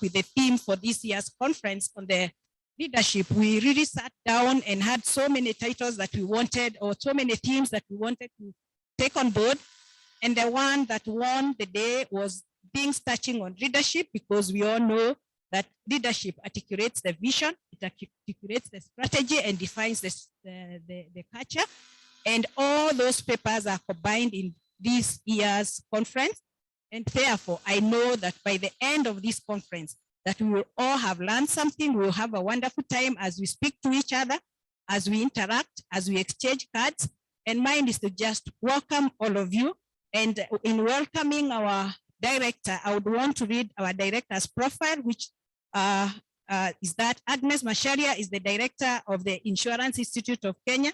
with the theme for this year's conference on the leadership, we really sat down and had so many titles that we wanted, or so many themes that we wanted to take on board. And the one that won the day was things touching on leadership, because we all know that leadership articulates the vision, it articulates the strategy and defines the culture. And all those papers are combined in this year's conference. And therefore, I know that by the end of this conference, that we will all have learned something. We will have a wonderful time as we speak to each other, as we interact, as we exchange cards. And mine is to just welcome all of you. And in welcoming our director, I would want to read our director's profile, which is that Agnes Macharia is the director of the Insurance Institute of Kenya.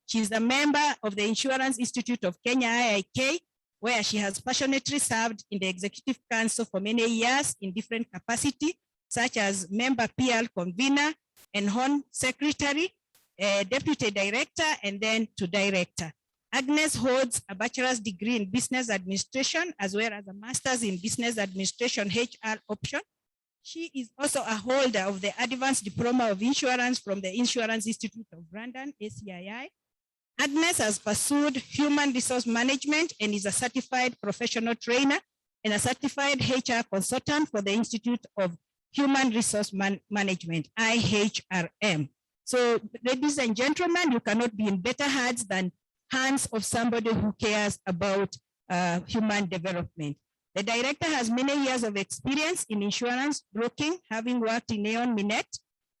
She's a member of the Insurance Institute of Kenya, IIK, where she has passionately served in the Executive Council for many years in different capacities, such as member PL convener and Hon secretary, deputy director, and then to director. Agnes holds a bachelor's degree in business administration, as well as a master's in business administration HR option. She is also a holder of the Advanced Diploma of Insurance from the Insurance Institute of London, ACII. Agnes has pursued human resource management and is a certified professional trainer and a certified HR consultant for the Institute of Human Resource Management, IHRM. So, ladies and gentlemen, you cannot be in better hands than hands of somebody who cares about human development. The director has many years of experience in insurance broking, having worked in Aon Minet,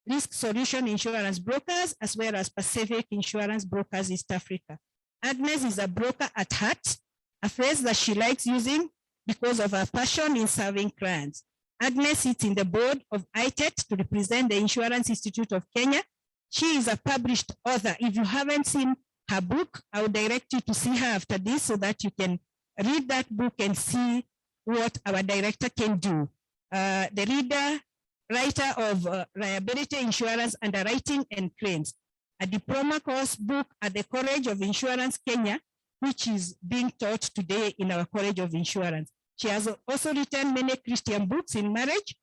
Risk Solution Insurance Brokers, as well as Pacific Insurance Brokers East Africa. Agnes is a broker at heart, a phrase that she likes using because of her passion in serving clients. Agnes sits in the board of ITET to represent the Insurance Institute of Kenya. She is a published author. If you haven't seen her book, I would direct you to see her after this so that you can read that book and see what our director can do. The writer of liability insurance, underwriting and claims, a diploma course book at the College of Insurance Kenya, which is being taught today in our College of Insurance. She has also written many Christian books in marriage,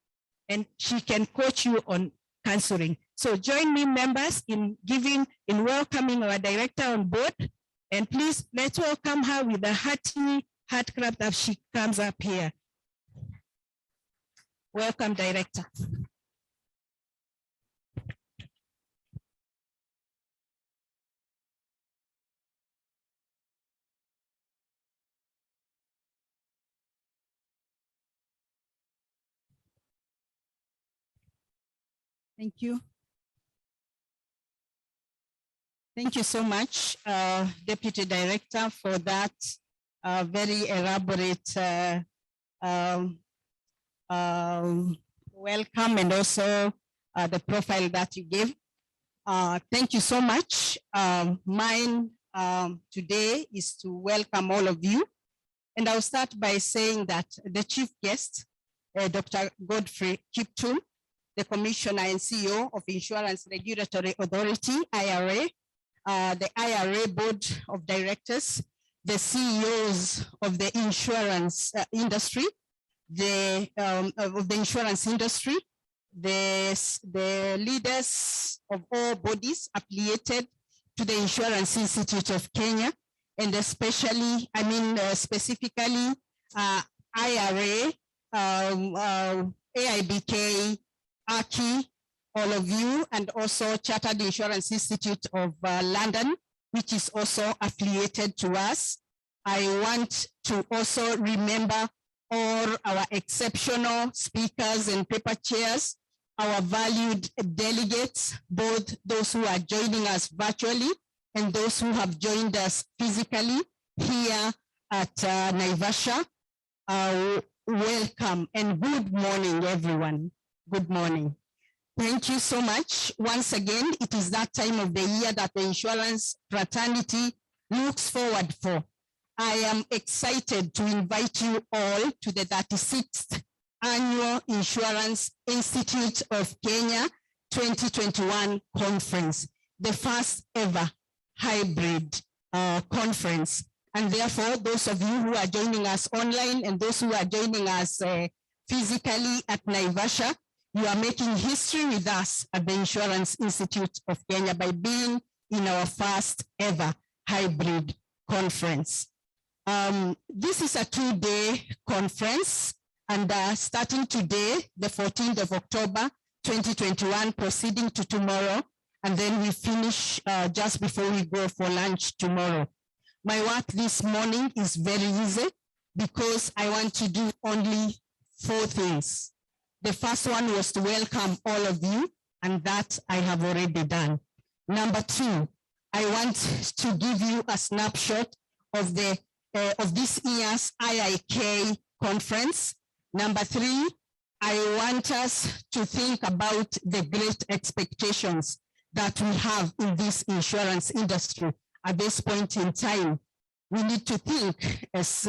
and she can coach you on counseling. So join me, members, in welcoming our director on board, and please let's welcome her with a hearty heart clap as she comes up here. Welcome, director. Thank you. Thank you so much, Deputy Director, for that very elaborate welcome, and also the profile that you gave. Thank you so much. Mine today is to welcome all of you. And I'll start by saying that the chief guest, Dr. Godfrey Kiptum, the Commissioner and CEO of Insurance Regulatory Authority, IRA, the IRA Board of Directors, the CEOs of the insurance industry, the leaders of all bodies affiliated to the Insurance Institute of Kenya, and especially, specifically IRA, AIBK, IIK, all of you, and also Chartered Insurance Institute of London, which is also affiliated to us. I want to also remember all our exceptional speakers and paper chairs, our valued delegates, both those who are joining us virtually and those who have joined us physically here at Naivasha. Welcome and good morning, everyone. Good morning. Thank you so much. Once again, it is that time of the year that the insurance fraternity looks forward for. I am excited to invite you all to the 36th Annual Insurance Institute of Kenya 2021 conference, the first ever hybrid conference. And therefore, those of you who are joining us online and those who are joining us physically at Naivasha, you are making history with us at the Insurance Institute of Kenya by being in our first ever hybrid conference. This is a 2-day conference, and starting today, the 14th of October, 2021, proceeding to tomorrow, and then we finish just before we go for lunch tomorrow. My work this morning is very easy because I want to do only 4 things. The first one was to welcome all of you, and that I have already done. Number 2, I want to give you a snapshot of this year's IIK conference. Number 3, I want us to think about the great expectations that we have in this insurance industry at this point in time. We need to think as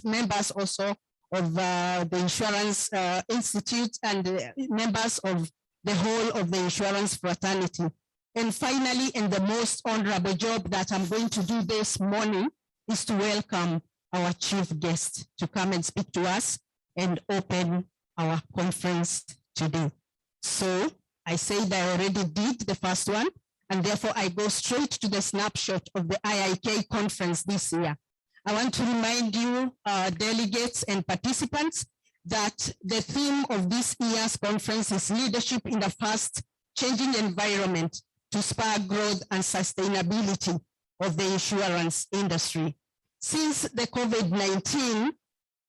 members also of the Insurance Institute and members of the whole of the insurance fraternity. And finally, and the most honorable job that I'm going to do this morning is to welcome our chief guest to come and speak to us and open our conference today. So I said I already did the first one, and therefore I go straight to the snapshot of the IIK conference this year. I want to remind you, delegates and participants, that the theme of this year's conference is leadership in the fast changing environment to spur growth and sustainability of the insurance industry. Since the COVID-19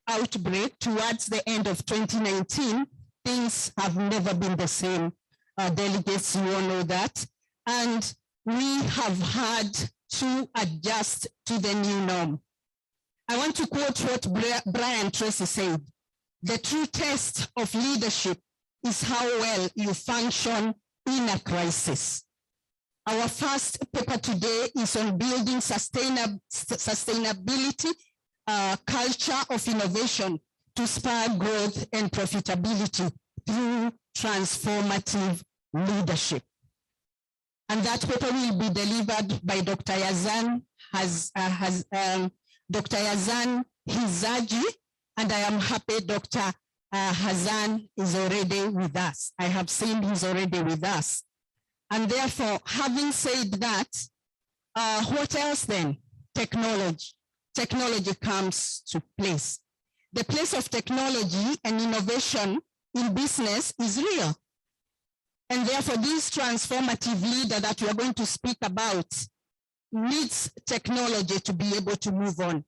outbreak towards the end of 2019, things have never been the same. Delegates, you all know that. And we have had to adjust to the new norm. I want to quote what Brian Tracy said: "The true test of leadership is how well you function in a crisis." Our first paper today is on building sustainability culture of innovation to spur growth and profitability through transformative leadership. And that paper will be delivered by Dr. Yazan Hizaji, and I am happy Dr. Hazan is already with us. I have seen he's already with us. And therefore, having said that, what else then? Technology. Technology comes to place. The place of technology and innovation in business is real. And therefore, this transformative leader that we are going to speak about needs technology to be able to move on.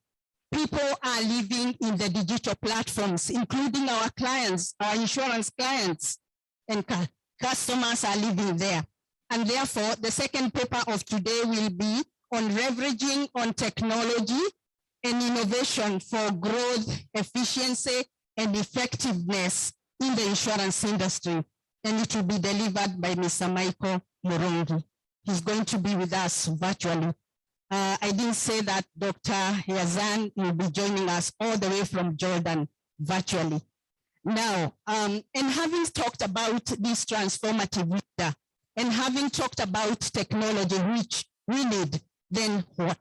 People are living in the digital platforms, including our clients, our insurance clients, and customers are living there. And therefore, the second paper of today will be on leveraging on technology and innovation for growth, efficiency, and effectiveness in the insurance industry. And it will be delivered by Mr. Michael Murongi. He's going to be with us virtually. I didn't say that Dr. Yazan will be joining us all the way from Jordan virtually. Now, and having talked about this transformative leader, and having talked about technology, which we need, then what?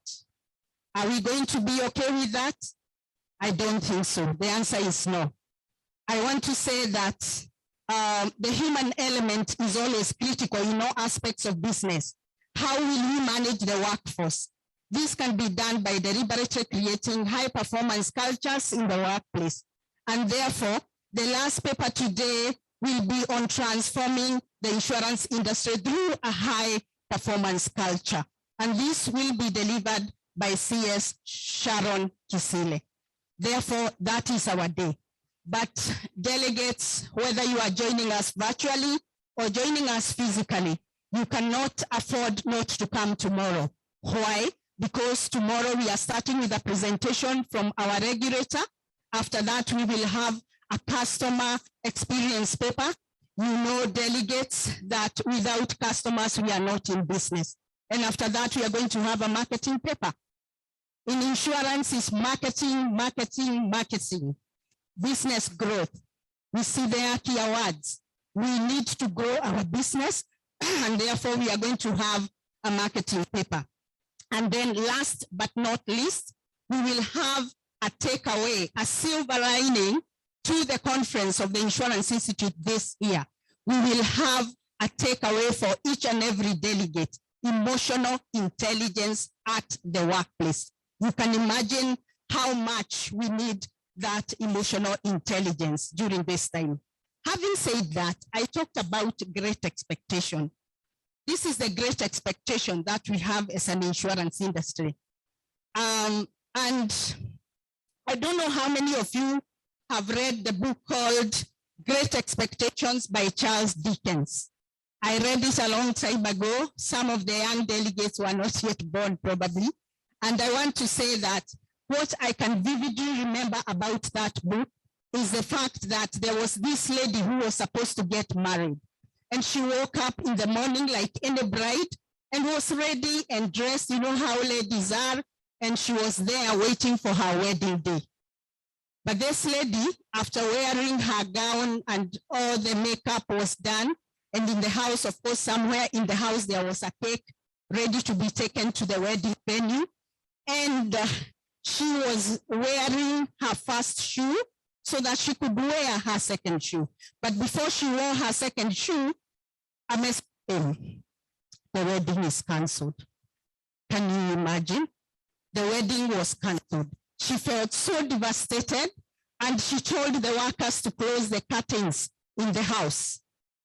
Are we going to be okay with that? I don't think so. The answer is no. I want to say that the human element is always critical in all aspects of business. How will we manage the workforce? This can be done by deliberately creating high performance cultures in the workplace. And therefore, the last paper today will be on transforming the insurance industry through a high performance culture. And this will be delivered by CS Sharon Kisile. Therefore, that is our day. But delegates, whether you are joining us virtually or joining us physically, you cannot afford not to come tomorrow. Why? Because tomorrow we are starting with a presentation from our regulator. After that, we will have a customer experience paper. You know, delegates, that without customers, we are not in business. And after that, we are going to have a marketing paper. In insurance, it's marketing, marketing, marketing. Business growth. We see there key awards. We need to grow our business, and therefore we are going to have a marketing paper. And then last but not least, we will have a takeaway, a silver lining to the conference of the Insurance Institute this year, we will have a takeaway for each and every delegate: emotional intelligence at the workplace. You can imagine how much we need that emotional intelligence during this time. Having said that, I talked about great expectation. This is the great expectation that we have as an insurance industry. And I don't know how many of you have read the book called Great Expectations by Charles Dickens. I read it a long time ago. Some of the young delegates were not yet born, probably. And I want to say that what I can vividly remember about that book is the fact that there was this lady who was supposed to get married. And she woke up in the morning like any bride and was ready and dressed, you know how ladies are, and she was there waiting for her wedding day. But this lady, after wearing her gown and all the makeup was done, and in the house, of course, somewhere in the house, there was a cake ready to be taken to the wedding venue. And she was wearing her first shoe so that she could wear her second shoe. But before she wore her second shoe, a message came. The wedding is canceled. Can you imagine? The wedding was canceled. She felt so devastated, and she told the workers to close the curtains in the house.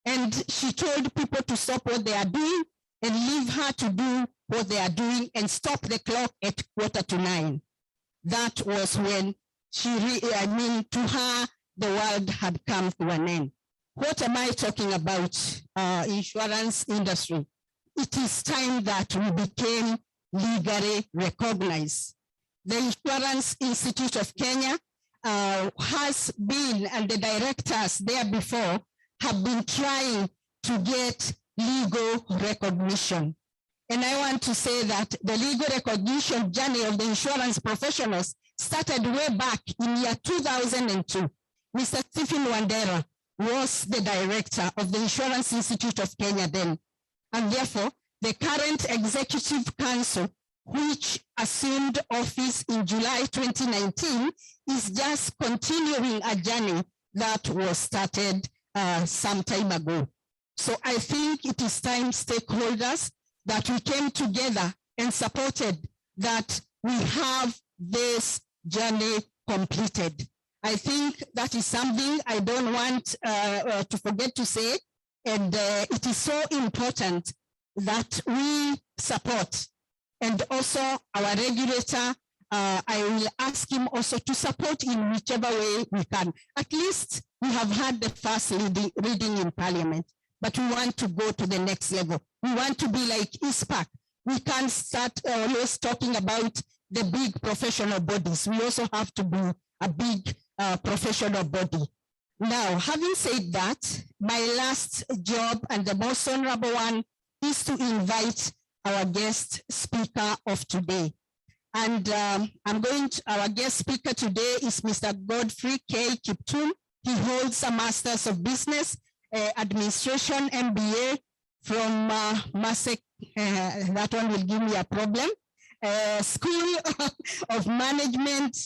And she told people to stop what they are doing and leave her to do what they are doing and stop the clock at 8:45. That was when to her, the world had come to an end. What am I talking about? Insurance industry. It is time that we became legally recognized. The Insurance Institute of Kenya has been, and the directors there before have been trying to get legal recognition. And I want to say that the legal recognition journey of the insurance professionals started way back in year 2002. Mr. Stephen Wandera was the director of the Insurance Institute of Kenya then. And therefore, the current executive council, which assumed office in July 2019, is just continuing a journey that was started some time ago. So I think it is time, stakeholders, that we came together and supported that we have this journey completed. I think that is something I don't want to forget to say, and it is so important that we support. And also our regulator, I will ask him also to support in whichever way we can. At least we have had the first reading in Parliament, but we want to go to the next level. We want to be like ISPAC. We can't start always talking about the big professional bodies. We also have to be a big professional body. Now, having said that, my last job and the most honorable one is to invite our guest speaker of today. And our guest speaker today is Mr. Godfrey K. Kiptum. He holds a Master's of Business Administration, MBA from Masek, that one will give me a problem, School of Management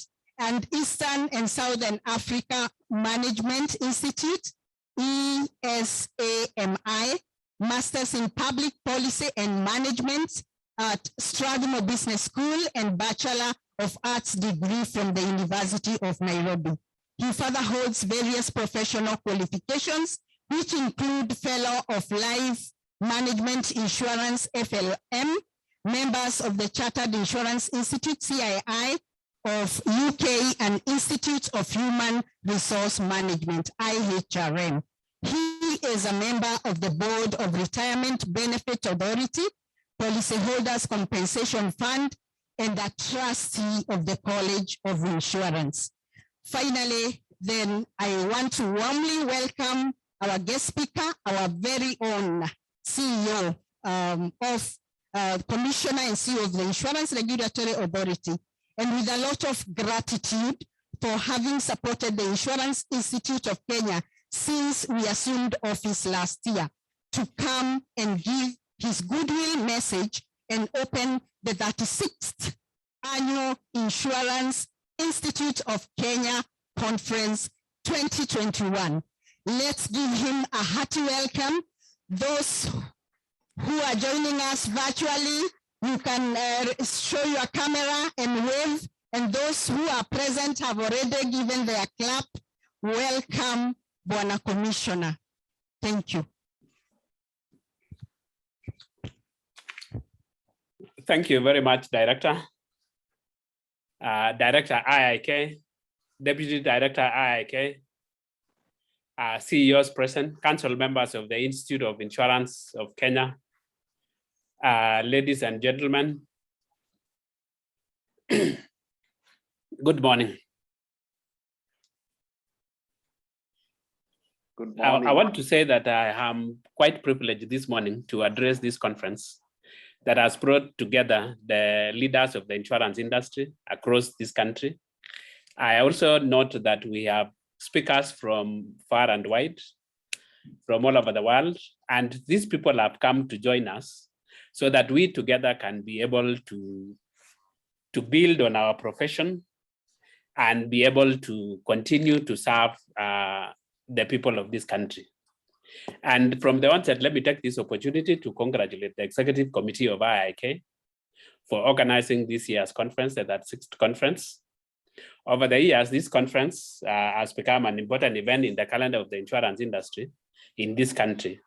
and Eastern and Southern Africa Management Institute, ESAMI, Masters in Public Policy and Management at Strathmore Business School, and Bachelor of Arts degree from the University of Nairobi. He further holds various professional qualifications, which include Fellow of Life Management Insurance, FLM, members of the Chartered Insurance Institute, CII, of UK, and Institute of Human Resource Management, IHRM. He is a member of the Board of Retirement Benefit Authority, Policyholders Compensation Fund, and a trustee of the College of Insurance. Finally, then I want to warmly welcome our guest speaker, our very own CEO Commissioner and CEO of the Insurance Regulatory Authority, and with a lot of gratitude for having supported the Insurance Institute of Kenya since we assumed office last year, to come and give his goodwill message and open the 36th Annual Insurance Institute of Kenya Conference 2021. Let's give him a hearty welcome. Those who are joining us virtually, you can show your camera and wave, and those who are present have already given their clap. Welcome, Bwana Commissioner. Thank you. Thank you very much, Director. Director IIK, Deputy Director IIK, CEOs present, council members of the Institute of Insurance of Kenya, ladies and gentlemen, good morning. Good morning. I want to say that I am quite privileged this morning to address this conference that has brought together the leaders of the insurance industry across this country. I also note that we have speakers from far and wide, from all over the world, and these people have come to join us so that we together can be able to build on our profession and be able to continue to serve the people of this country. And from the onset, let me take this opportunity to congratulate the Executive Committee of IIK for organizing this year's conference, the 6th conference. Over the years, this conference has become an important event in the calendar of the insurance industry in this country.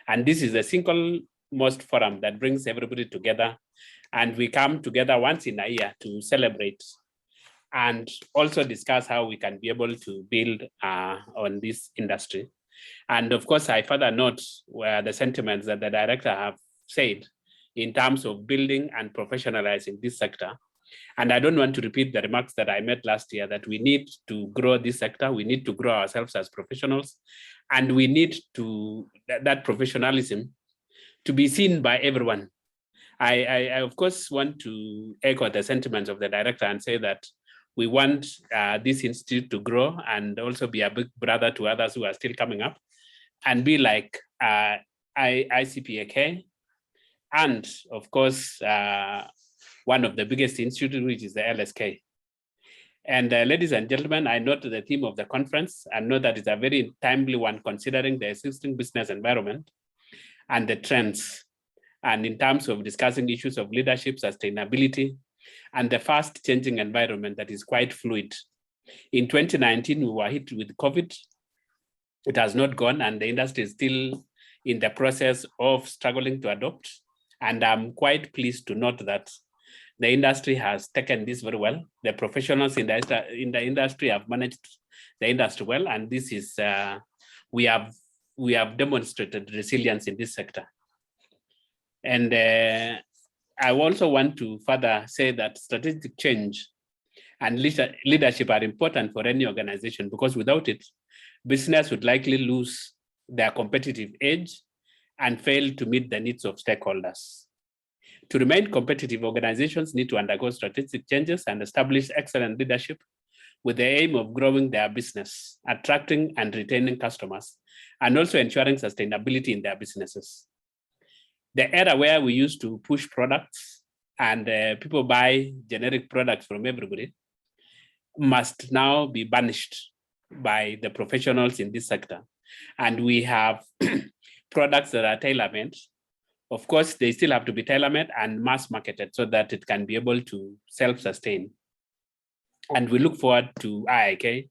And this is the single most forum that brings everybody together. And we come together once in a year to celebrate and also discuss how we can be able to build on this industry. And of course, I further note where the sentiments that the director have said in terms of building and professionalizing this sector. And I don't want to repeat the remarks that I made last year that we need to grow this sector. We need to grow ourselves as professionals. And we need to that professionalism to be seen by everyone. I of course want to echo the sentiments of the director and say that we want this institute to grow and also be a big brother to others who are still coming up and be like ICPAK and of course, one of the biggest institutes, which is the LSK. And ladies and gentlemen, I note the theme of the conference and know that it's a very timely one considering the existing business environment and the trends. And in terms of discussing issues of leadership, sustainability, and the fast changing environment that is quite fluid. In 2019, we were hit with COVID. It has not gone and the industry is still in the process of struggling to adopt. And I'm quite pleased to note that the industry has taken this very well. The professionals in the industry have managed the industry well. And this is, we have demonstrated resilience in this sector. And I also want to further say that strategic change and leadership are important for any organization because without it, business would likely lose their competitive edge and fail to meet the needs of stakeholders. To remain competitive, organizations need to undergo strategic changes and establish excellent leadership with the aim of growing their business, attracting and retaining customers, and also ensuring sustainability in their businesses. The era where we used to push products and people buy generic products from everybody must now be banished by the professionals in this sector. And we have products that are tailor-made. Of course, they still have to be tailor-made and mass marketed so that it can be able to self-sustain. And we look forward to IIK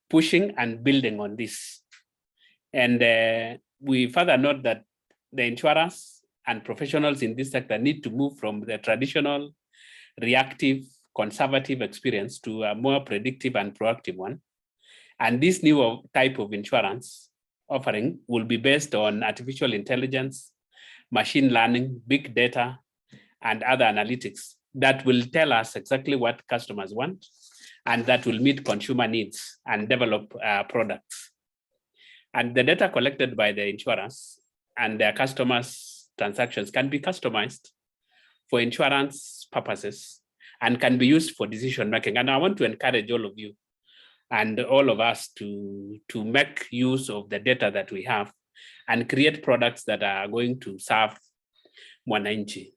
pushing and building on this. And we further note that the insurers and professionals in this sector need to move from the traditional, reactive, conservative experience to a more predictive and proactive one. And this new type of insurance offering will be based on artificial intelligence, machine learning, big data, and other analytics that will tell us exactly what customers want and that will meet consumer needs and develop products. And the data collected by the insurers and their customers' transactions can be customized for insurance purposes and can be used for decision making. And I want to encourage all of you and all of us to make use of the data that we have and create products that are going to serve mwananchi.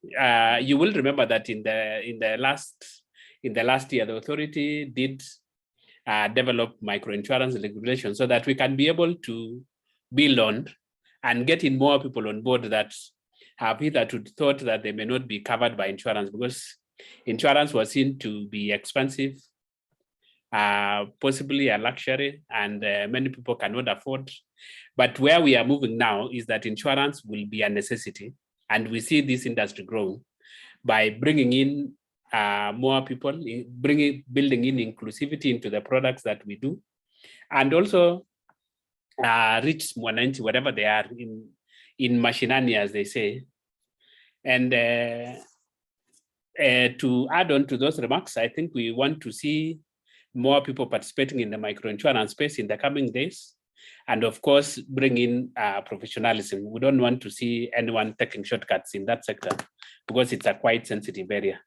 You will remember that in the last year, the authority did develop microinsurance regulation so that we can be able to build on and getting more people on board that have hitherto thought that they may not be covered by insurance, because insurance was seen to be expensive, possibly a luxury, and many people cannot afford. But where we are moving now is that insurance will be a necessity, and we see this industry growing by bringing in more people, building in inclusivity into the products that we do, and also reach mwananchi wherever they are in mashinani, as they say. And to add on to those remarks, I think we want to see more people participating in the microinsurance space in the coming days, and of course, bring in professionalism. We don't want to see anyone taking shortcuts in that sector because it's a quite sensitive area.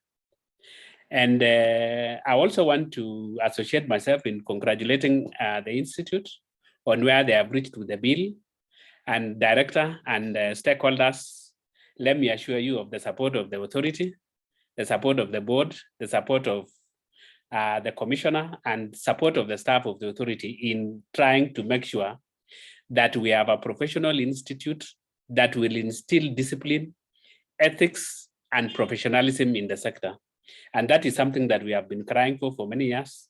And I also want to associate myself in congratulating the Institute on where they have reached with the bill. And director and stakeholders, let me assure you of the support of the authority, the support of the board, the support of the commissioner, and support of the staff of the authority in trying to make sure that we have a professional institute that will instill discipline, ethics, and professionalism in the sector. And that is something that we have been crying for many years.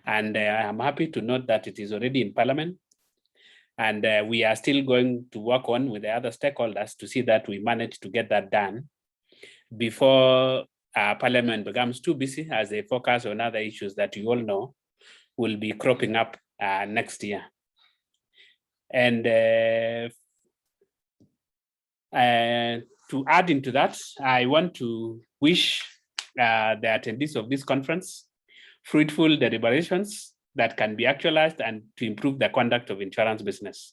And I am happy to note that it is already in Parliament. And we are still going to work on with the other stakeholders to see that we manage to get that done before Parliament becomes too busy, as they focus on other issues that you all know will be cropping up next year. And to add into that, I want to wish the attendees of this conference fruitful deliberations that can be actualized and to improve the conduct of insurance business.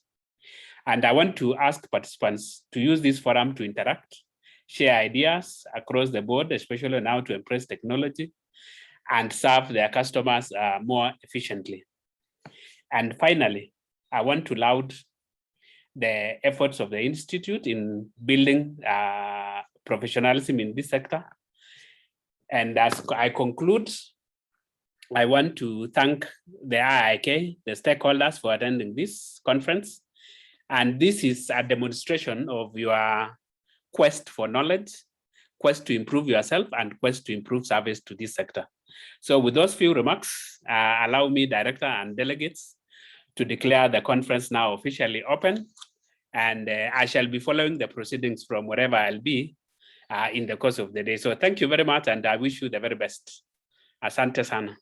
And I want to ask participants to use this forum to interact, share ideas across the board, especially now to embrace technology and serve their customers more efficiently. And finally, I want to laud the efforts of the Institute in building professionalism in this sector. And as I conclude, I want to thank the IIK, the stakeholders, for attending this conference. And this is a demonstration of your quest for knowledge, quest to improve yourself, and quest to improve service to this sector. So with those few remarks, allow me, Director and delegates, to declare the conference now officially open. And I shall be following the proceedings from wherever I'll be in the course of the day. So thank you very much, and I wish you the very best. Asante sana.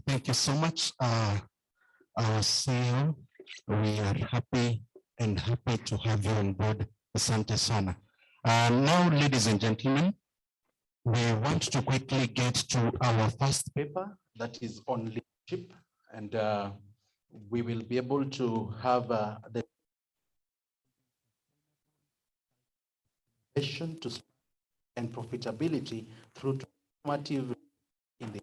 Thank you so much, our CEO. We are happy to have you on board. Asante sana. Now, ladies and gentlemen, we want to quickly get to our first paper that is on leadership, and we will be able to have the to and profitability through transformative in the